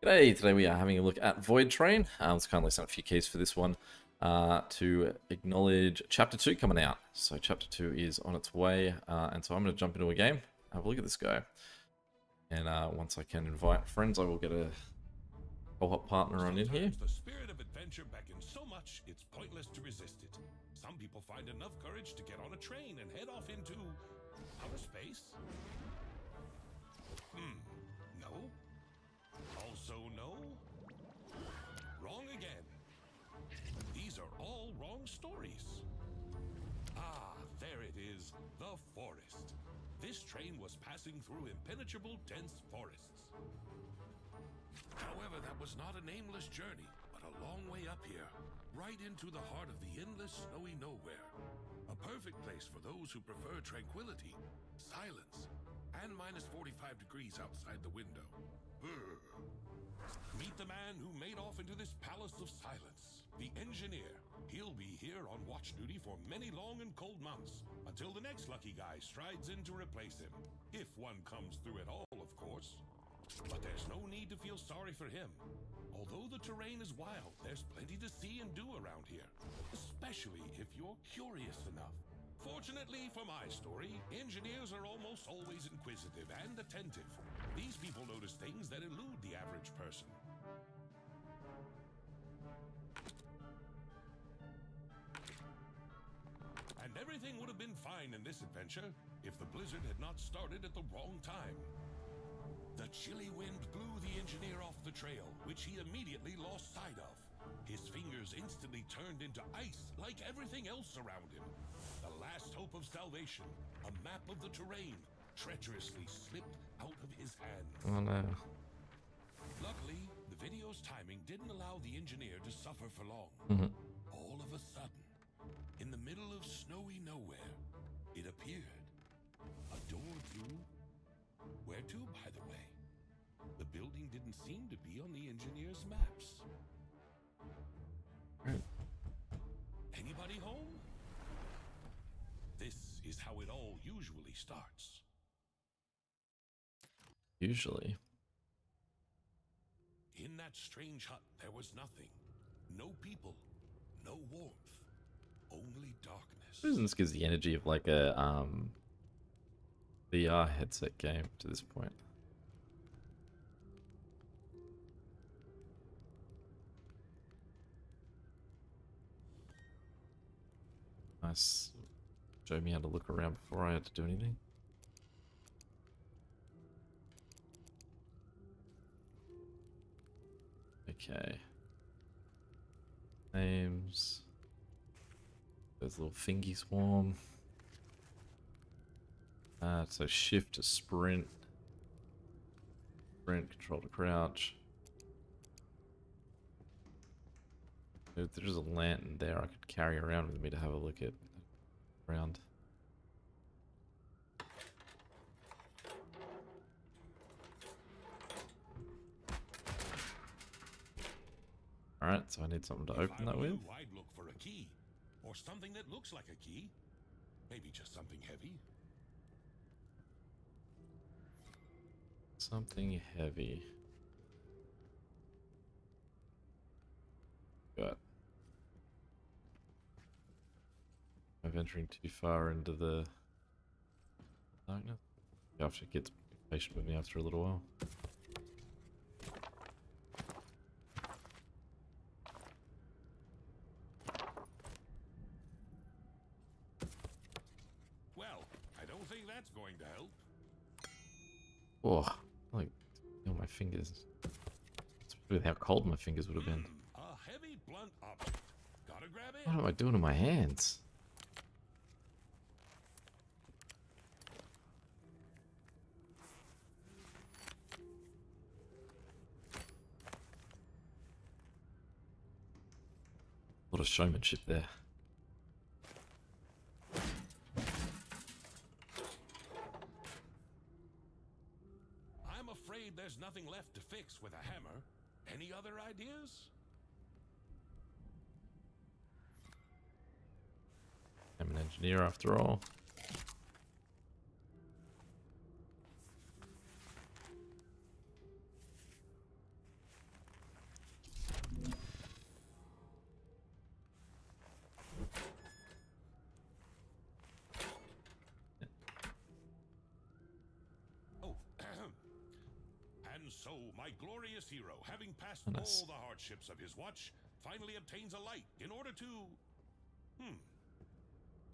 G'day, today we are having a look at Voidtrain. Let's kindly send a few keys for this one to acknowledge Chapter 2 coming out. So Chapter 2 is on its way, and so I'm going to jump into a game, have a look at this guy. And once I can invite friends, I will get a co-op partner on in here. The spirit of adventure beckons so much, it's pointless to resist it. Some people find enough courage to get on a train and head off into outer space. No. Also no. Wrong again. These are all wrong stories. Ah, there it is, the forest. This train was passing through impenetrable, dense forests. However, that was not a nameless journey, but a long way up here, right into the heart of the endless snowy nowhere. A perfect place for those who prefer tranquility, silence, and minus 45 degrees outside the window. Meet the man who made off into this palace of silence, the engineer. He'll be here on watch duty for many long and cold months, until the next lucky guy strides in to replace him. If one comes through at all, of course. But there's no need to feel sorry for him. Although the terrain is wild, there's plenty to see and do around here, especially if you're curious enough. Fortunately for my story, engineers are almost always inquisitive and attentive. These people notice things that elude the average person. And everything would have been fine in this adventure if the blizzard had not started at the wrong time. The chilly wind blew the engineer off the trail, which he immediately lost sight of. His fingers instantly turned into ice like everything else around him. The last hope of salvation, a map of the terrain, treacherously slipped out of his hands. Oh no. Luckily, the video's timing didn't allow the engineer to suffer for long. All of a sudden, in the middle of snowy nowhere, it appeared. A door through. Where to, by the way? The building didn't seem to be on the engineer's maps. Anybody home? This is how it all usually starts. Usually. In that strange hut, there was nothing. No people, no warmth, only darkness. This gives the energy of like a VR headset game to this point. Nice. Showed me how to look around before I had to do anything. Okay. Names. There's a little fingy swarm. So shift to sprint. Sprint, control to crouch. If there's a lantern there I could carry around with me to have a look at around. Alright, so I need something to open that with. I'd look for a key, or something that looks like a key. Maybe just something heavy. Something heavy. Got. I'm venturing too far into the darkness. After it gets patient with me after a little while. Well, I don't think that's going to help. Oh, like, feel my fingers. It's with how cold my fingers would have been. A heavy blunt object. Gotta grab it. What am I doing to my hands? A lot of showmanship there. I'm afraid there's nothing left to fix with a hammer. Any other ideas? I'm an engineer after all. so my glorious hero, having passed Nice. all the hardships of his watch, finally obtains a light in order to...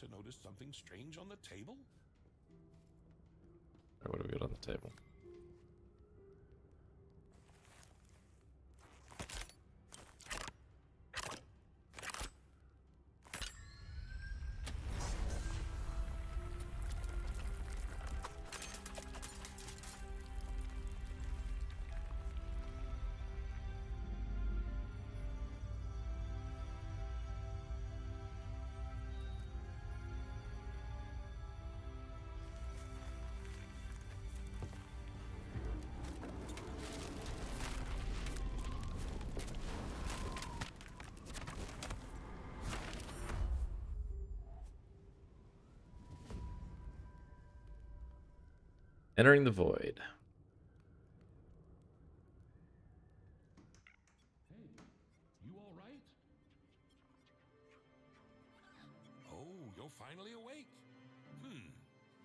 to notice something strange on the table? What do we got on the table? Entering the void. Hey, you all right? Oh, you're finally awake.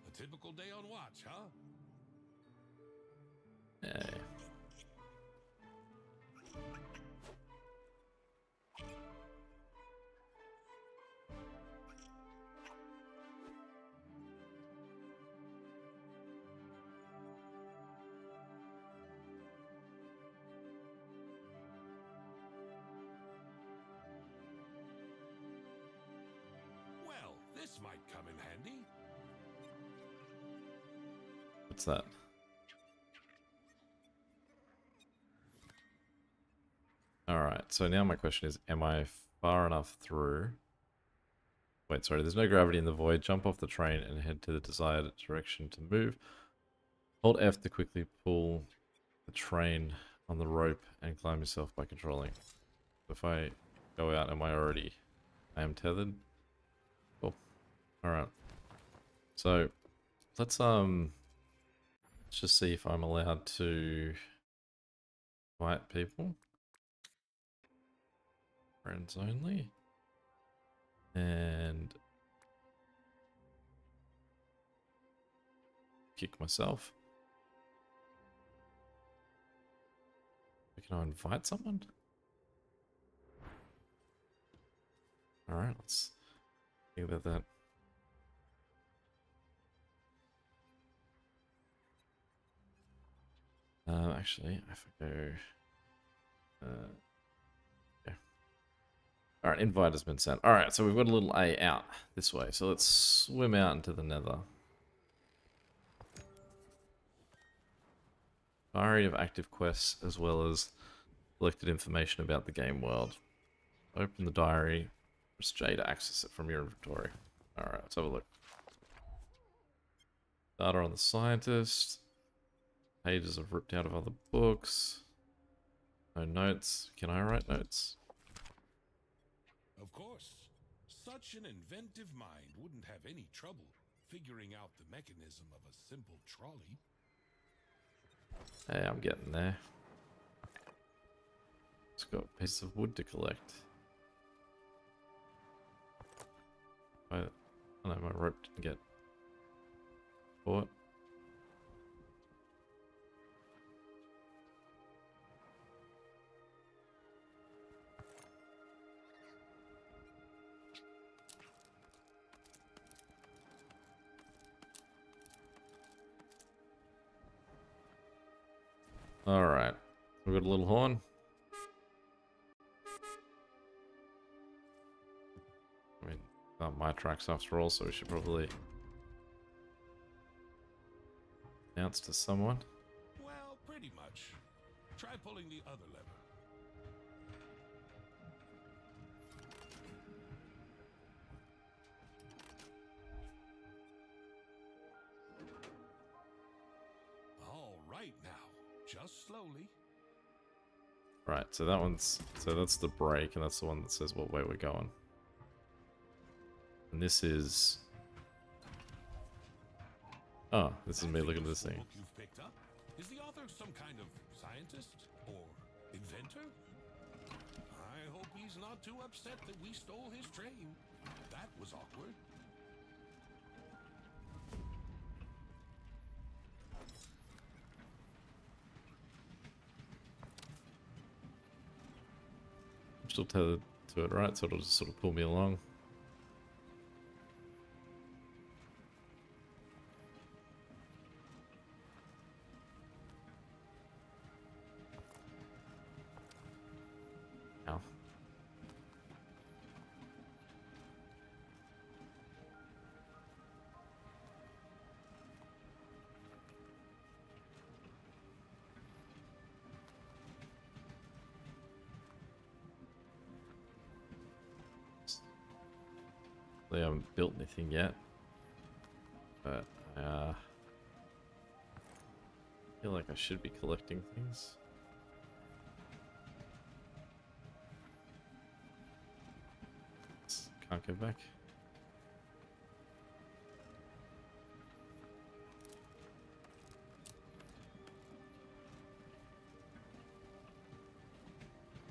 A typical day on watch, huh? Hey. Well, this might come in handy. What's that? Alright, so now my question is, am I far enough through? Wait, sorry, there's no gravity in the void. Jump off the train and head to the desired direction to move. Hold F to quickly pull the train on the rope and climb yourself by controlling. If I go out, am I already... I am tethered? Cool. Alright. So, let's just see if I'm allowed to fight people. Friends only. And kick myself. Can I invite someone? Alright, let's think about that. Actually, if I go... yeah. Alright, invite has been sent. Alright, so we've got a little A out this way. So let's swim out into the nether. Diary of active quests as well as collected information about the game world. Open the diary. Press J to access it from your inventory. Alright, let's have a look. Data on the scientist. Pages are ripped out of other books. No notes. Can I write notes? Of course. Such an inventive mind wouldn't have any trouble figuring out the mechanism of a simple trolley. Hey, I'm getting there. It's got pieces of wood to collect. Oh no, my rope didn't get caught. Alright, we've got a little horn. I mean, not my tracks after all, so we should probably announce to someone. Well, pretty much. Try pulling the other lever. All right now. Just slowly. Right, so that one's... So that's the brake, and that's the one that says what way we're going. And this is... Oh, this is me looking at this thing. Book you've picked up? Is the author some kind of scientist or inventor? I hope he's not too upset that we stole his train. That was awkward. still tethered to it, right? So it'll just sort of pull me along. Ow. They haven't built anything yet, but I feel like I should be collecting things. Can't go back.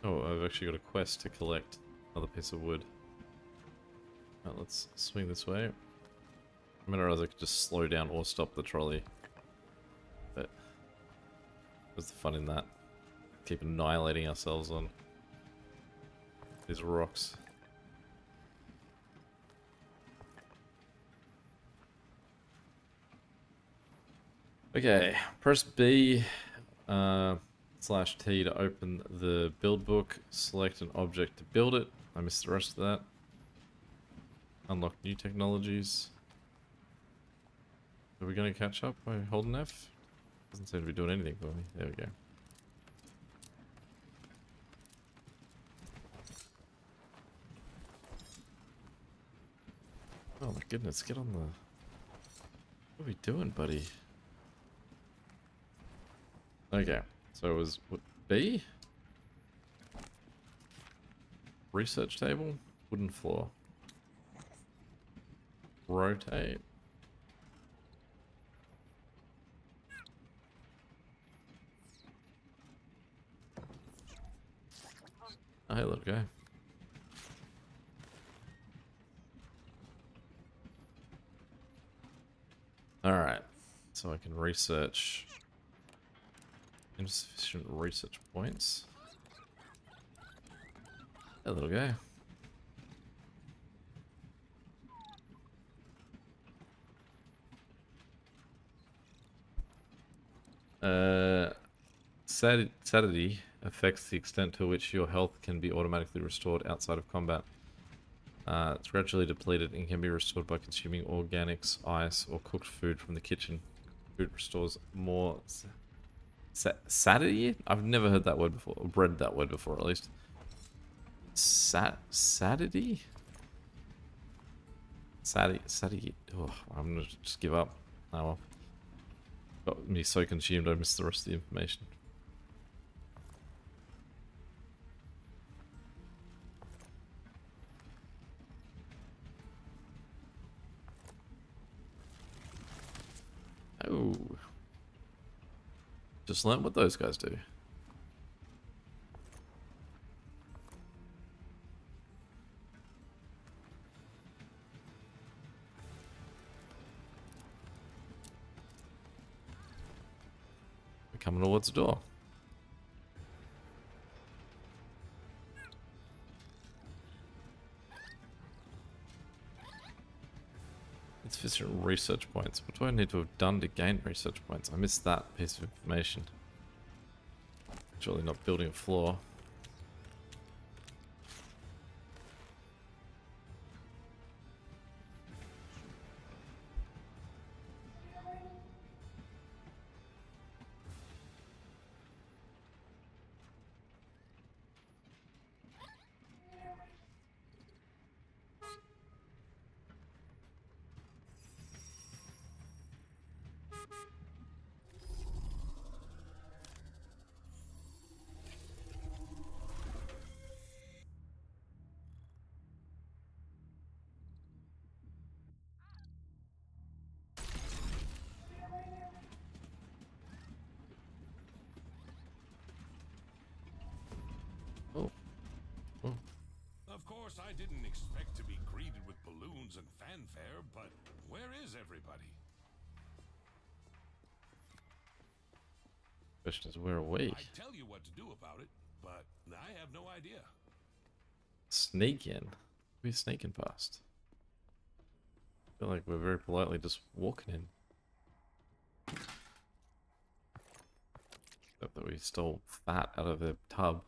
Oh, I've actually got a quest to collect another piece of wood. Right, let's swing this way. I mean, I realize I could just slow down or stop the trolley. But what's the fun in that? Keep annihilating ourselves on these rocks. Okay, press B slash T to open the build book. Select an object to build it. I missed the rest of that. Unlock new technologies. Are we going to catch up by holding F? Doesn't seem to be doing anything for me. There we go. Oh my goodness, get on the... What are we doing, buddy? Okay, so it was what, B? Research table, wooden floor. Rotate. Oh, hey, little guy. Alright, so I can research insufficient research points. Hey, little guy. Sadity affects the extent to which your health can be automatically restored outside of combat. It's gradually depleted and can be restored by consuming organics, ice, or cooked food from the kitchen. Food restores more... Sadity? I've never heard that word before, or read that word before at least. Sadity? Sadity. Oh, I'm gonna just give up. Oh well. Got me so consumed I missed the rest of the information. Oh. Just learn what those guys do. We're coming towards the door. Insufficient research points. What do I need to have done to gain research points? I missed that piece of information. Surely not building a floor. Oh. Oh. Of course, I didn't expect to be greeted with balloons and fanfare, but where is everybody? Question is, where are we? I tell you what to do about it, but I have no idea. Sneak in? We're sneaking past. I feel like we're very politely just walking in. Except that we stole fat out of the tub.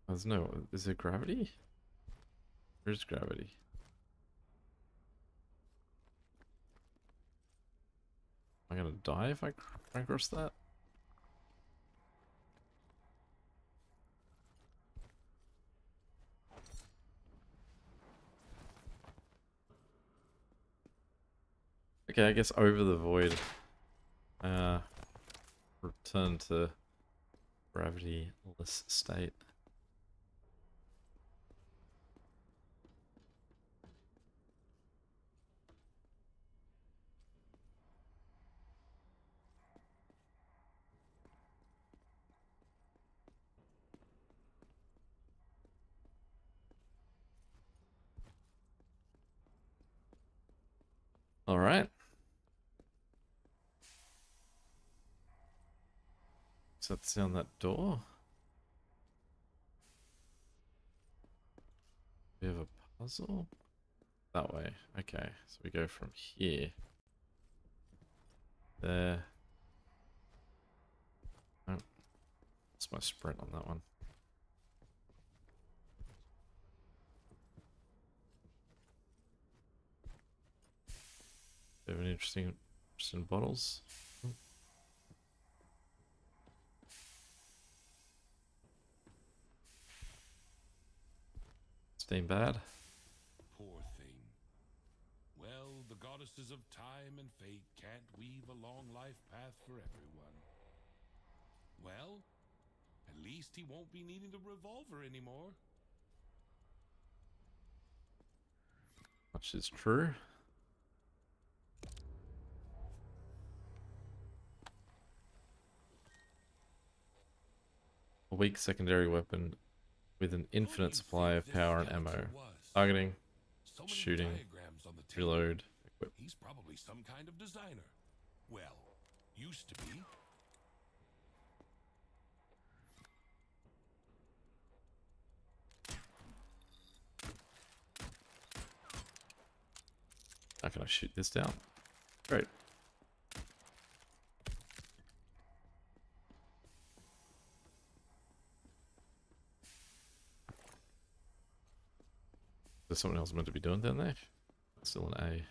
There's no... Is there gravity? Where's gravity? Am I gonna die if I cross that? Okay, I guess over the void. Return to gravity-less state. All right. Does that sound that door? We have a puzzle? That way. Okay, so we go from here. There. Oh, that's my sprint on that one. They have any interesting bottles. Steam bad. Poor thing. Well, the goddesses of time and fate can't weave a long life path for everyone. Well, at least he won't be needing a revolver anymore. Much is true. A weak secondary weapon with an infinite supply of power and ammo. Targeting, shooting, reload, equip. He's probably some kind of designer. Well, used to be. How can I shoot this down? Great. There's something else meant to be doing down there? Still an A.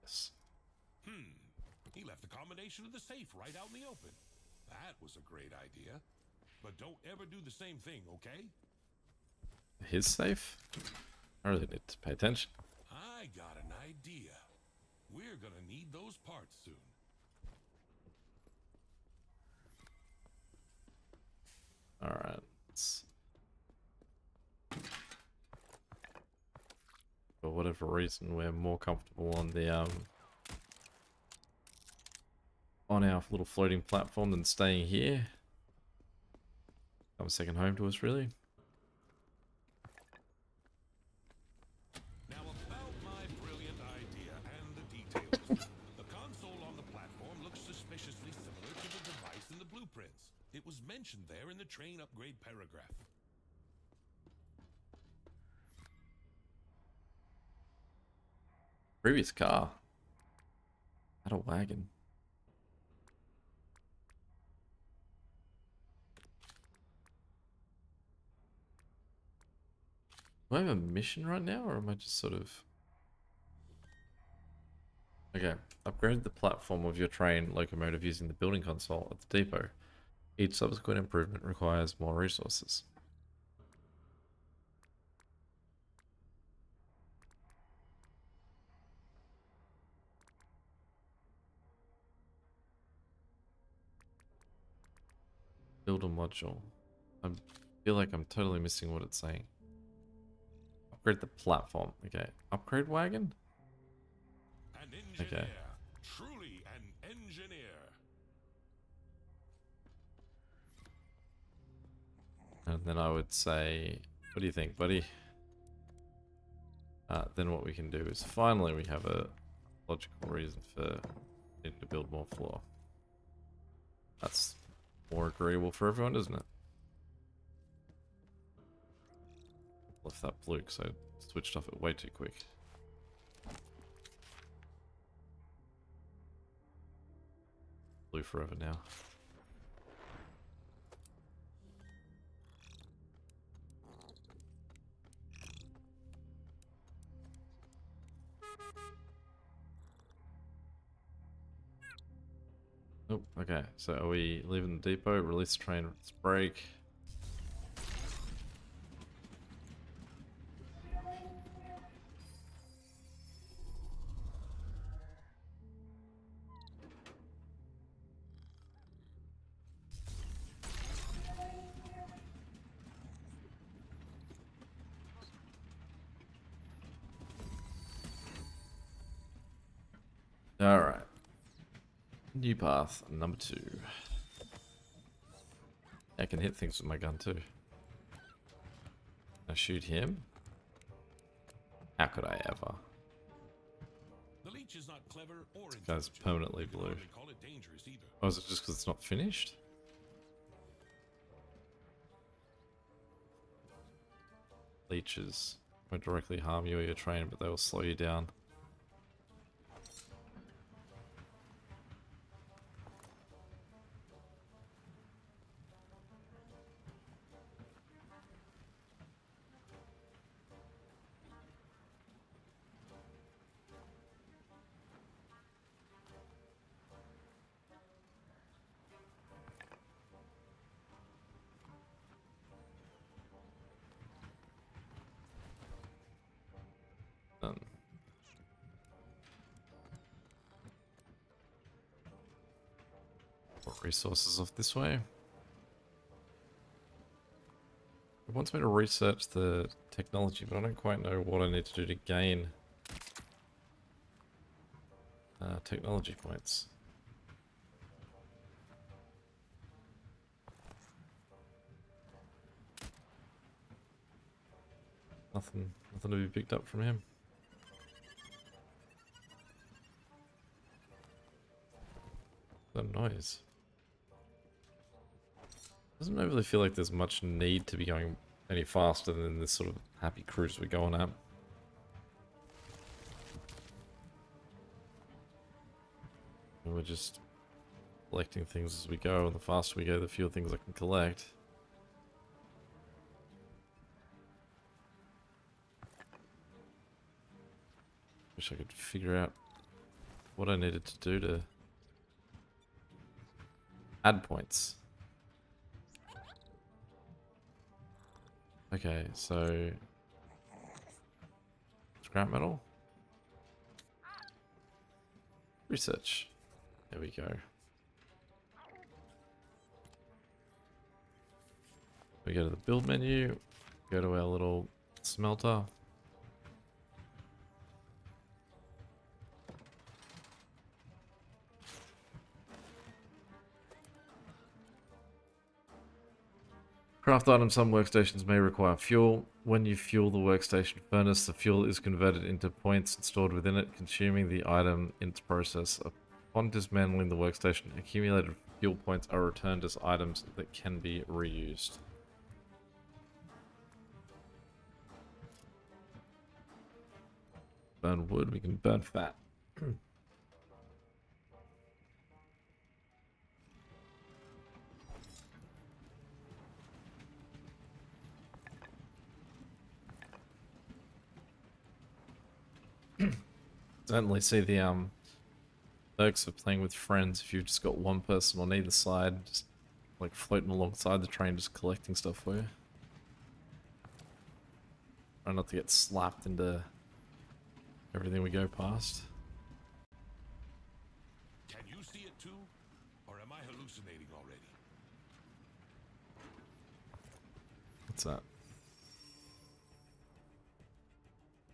Yes. He left the combination of the safe right out in the open. That was a great idea. But don't ever do the same thing, okay? His safe? I really need to pay attention. I got an idea. We're gonna need those parts soon. Alright. For whatever reason, we're more comfortable on the on our little floating platform than staying here. Come second home to us, really. Now about my brilliant idea and the details. The console on the platform looks suspiciously similar to the device in the blueprints. It was mentioned there in the train upgrade paragraph. Previous car. Had a wagon. Do I have a mission right now, or am I just sort of... Okay. Upgrade the platform of your train locomotive using the building console at the depot. Each subsequent improvement requires more resources. Build a module. I feel like I'm totally missing what it's saying. Upgrade the platform. Okay. Upgrade wagon? An engineer. Okay. Truly an engineer. And then I would say, what do you think, buddy? Then what we can do is finally we have a logical reason for needing to build more floor. That's more agreeable for everyone, isn't it? Left that blue because I switched off it way too quick. Blue forever now. Oh, okay. So are we leaving the depot? Release the train. Let's break. Alright. New path, number 2. I can hit things with my gun too. I shoot him? How could I ever? The leech is not clever or This guy's intelligent. permanently You can blue. hardly call it dangerous either. Oh, is it just because it's not finished? Leeches won't directly harm you or your train, but they will slow you down. Done. What resources off this way? It wants me to research the technology, but I don't quite know what I need to do to gain technology points. Nothing to be picked up from him. That noise. Doesn't overly feel like there's much need to be going any faster than this sort of happy cruise we're going at. And we're just collecting things as we go, and the faster we go, the fewer things I can collect. Wish I could figure out what I needed to do to add points. Okay, so scrap metal, research. There we go. We go to the build menu, go to our little smelter. Craft items. Some workstations may require fuel. When you fuel the workstation furnace, the fuel is converted into points and stored within it, consuming the item in its process. Upon dismantling the workstation, accumulated fuel points are returned as items that can be reused. Burn wood, we can burn fat. Certainly see the perks of playing with friends if you've just got one person on either side. Just like floating alongside the train, just collecting stuff for you. Try not to get slapped into everything we go past. Can you see it too? Or am I hallucinating already? What's that?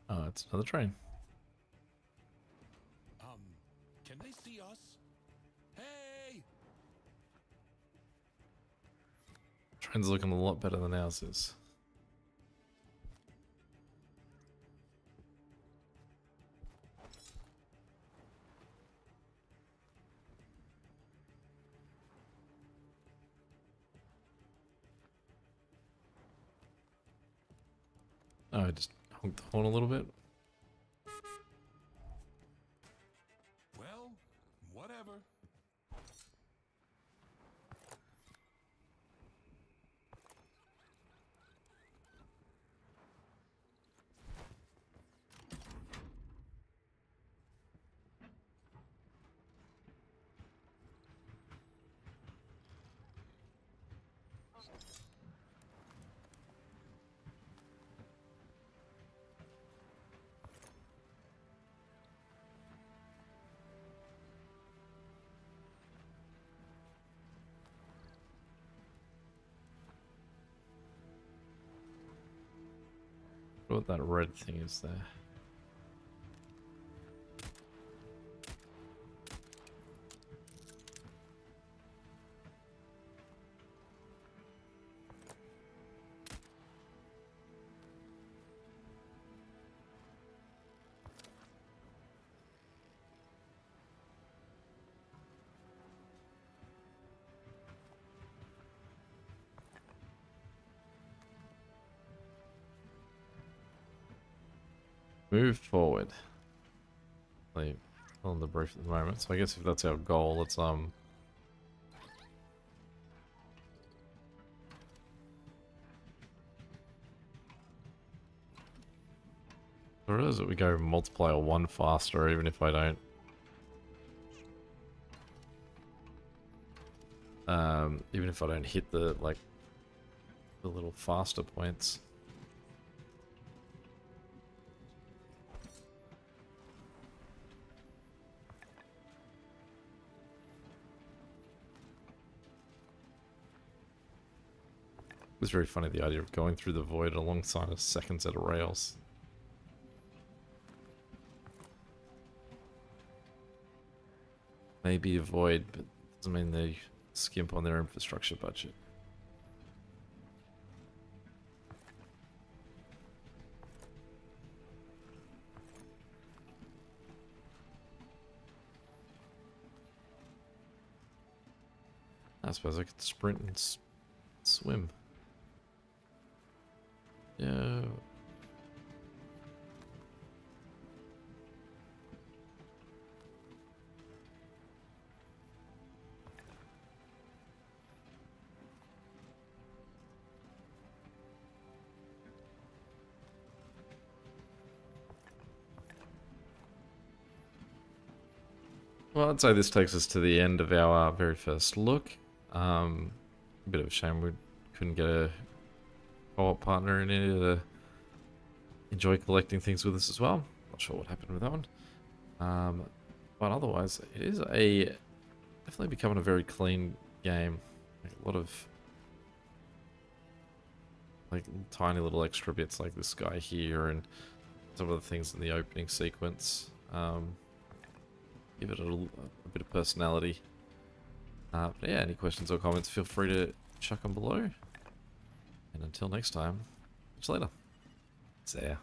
Oh, it's another train. Can they see us? Hey! Train's looking a lot better than ours is. Oh, I just honked the horn a little bit. Well, whatever. What that red thing is there. Move forward. Like, on the brief at the moment, so I guess if that's our goal, let's or is it we go multiplier 1 faster even if I don't hit the like the little faster points. It's very funny, the idea of going through the void alongside a second set of rails. Maybe a void, but doesn't mean they skimp on their infrastructure budget. I suppose I could sprint and swim. Yeah. Well, I'd say this takes us to the end of our very first look. A bit of a shame we couldn't get a co-op partner in here to enjoy collecting things with us as well. Not sure what happened with that one. But otherwise, it is definitely becoming a very clean game. Like a lot of like tiny little extra bits like this guy here and some of the things in the opening sequence. Give it a bit of personality. But yeah, any questions or comments, feel free to chuck them below. And until next time, catch you later. See ya.